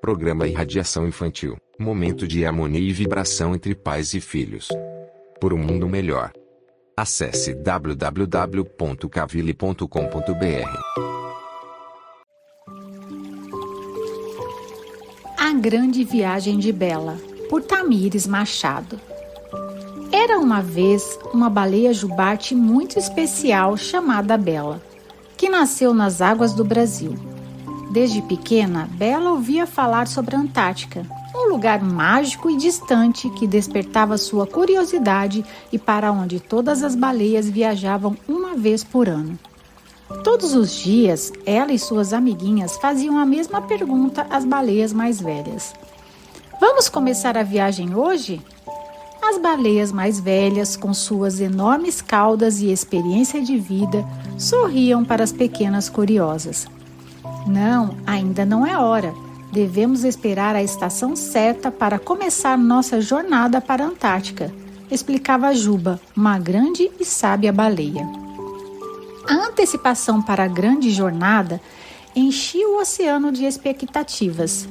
Programa Irradiação Infantil. Momento de harmonia e vibração entre pais e filhos. Por um mundo melhor. Acesse www.cavile.com.br. A Grande Viagem de Bela, por Tamires Machado. Era uma vez uma baleia jubarte muito especial chamada Bela, que nasceu nas águas do Brasil. Desde pequena, Bela ouvia falar sobre a Antártica, um lugar mágico e distante que despertava sua curiosidade e para onde todas as baleias viajavam uma vez por ano. Todos os dias, ela e suas amiguinhas faziam a mesma pergunta às baleias mais velhas. Vamos começar a viagem hoje? As baleias mais velhas, com suas enormes caudas e experiência de vida, sorriam para as pequenas curiosas. Não, ainda não é hora. Devemos esperar a estação certa para começar nossa jornada para a Antártica, explicava Juba, uma grande e sábia baleia. A antecipação para a grande jornada enchia o oceano de expectativas.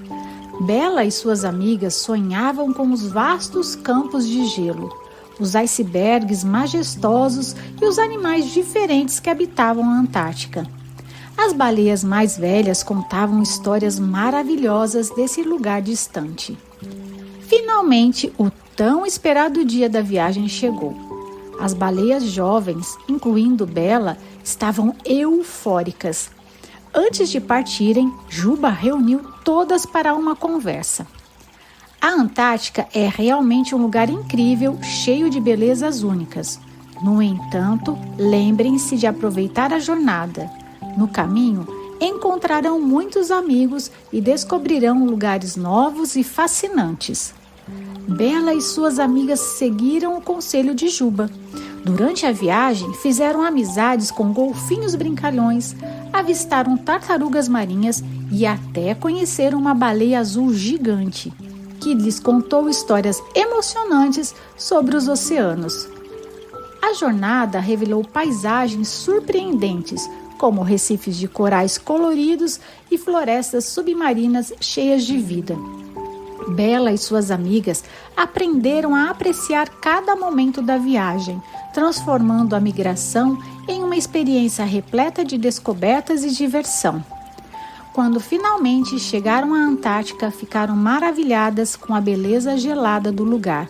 Bela e suas amigas sonhavam com os vastos campos de gelo, os icebergs majestosos e os animais diferentes que habitavam a Antártica. As baleias mais velhas contavam histórias maravilhosas desse lugar distante. Finalmente, o tão esperado dia da viagem chegou. As baleias jovens, incluindo Bela, estavam eufóricas. Antes de partirem, Juba reuniu todas para uma conversa. A Antártica é realmente um lugar incrível, cheio de belezas únicas. No entanto, lembrem-se de aproveitar a jornada. No caminho, encontrarão muitos amigos e descobrirão lugares novos e fascinantes. Bela e suas amigas seguiram o conselho de Juba. Durante a viagem, fizeram amizades com golfinhos brincalhões, avistaram tartarugas marinhas e até conheceram uma baleia azul gigante, que lhes contou histórias emocionantes sobre os oceanos. A jornada revelou paisagens surpreendentes, como recifes de corais coloridos e florestas submarinas cheias de vida. Bela e suas amigas aprenderam a apreciar cada momento da viagem, transformando a migração em uma experiência repleta de descobertas e diversão. Quando finalmente chegaram à Antártica, ficaram maravilhadas com a beleza gelada do lugar.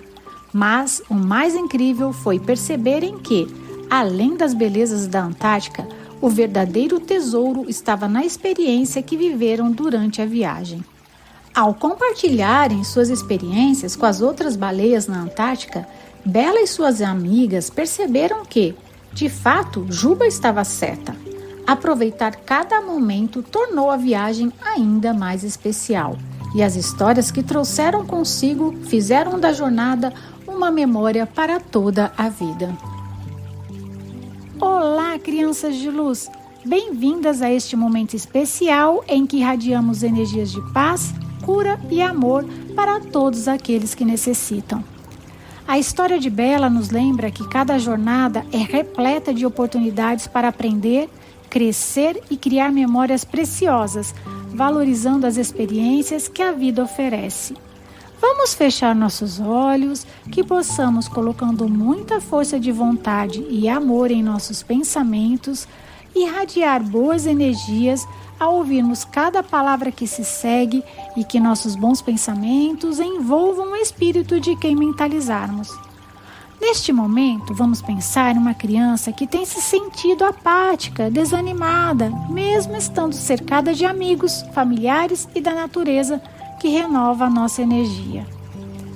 Mas o mais incrível foi perceberem que, além das belezas da Antártica, o verdadeiro tesouro estava na experiência que viveram durante a viagem. Ao compartilharem suas experiências com as outras baleias na Antártica, Bela e suas amigas perceberam que, de fato, Juba estava certa. Aproveitar cada momento tornou a viagem ainda mais especial, e as histórias que trouxeram consigo fizeram da jornada uma memória para toda a vida. Olá, crianças de luz! Bem-vindas a este momento especial em que irradiamos energias de paz, cura e amor para todos aqueles que necessitam. A história de Bela nos lembra que cada jornada é repleta de oportunidades para aprender, crescer e criar memórias preciosas, valorizando as experiências que a vida oferece. Vamos fechar nossos olhos, que possamos, colocando muita força de vontade e amor em nossos pensamentos, irradiar boas energias ao ouvirmos cada palavra que se segue e que nossos bons pensamentos envolvam o espírito de quem mentalizarmos. Neste momento, vamos pensar em uma criança que tem se sentido apática, desanimada, mesmo estando cercada de amigos, familiares e da natureza, que renova a nossa energia.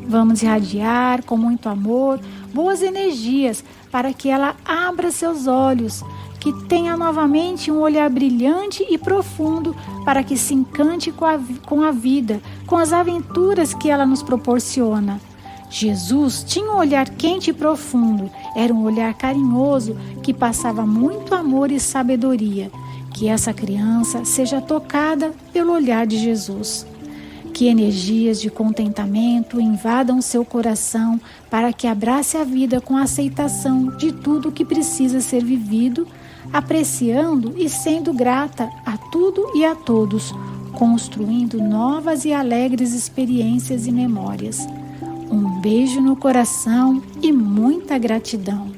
Vamos irradiar com muito amor, boas energias, para que ela abra seus olhos, que tenha novamente um olhar brilhante e profundo, para que se encante com a vida, com as aventuras que ela nos proporciona. Jesus tinha um olhar quente e profundo, era um olhar carinhoso que passava muito amor e sabedoria. Que essa criança seja tocada pelo olhar de Jesus. Que energias de contentamento invadam seu coração para que abrace a vida com aceitação de tudo que precisa ser vivido, apreciando e sendo grata a tudo e a todos, construindo novas e alegres experiências e memórias. Um beijo no coração e muita gratidão.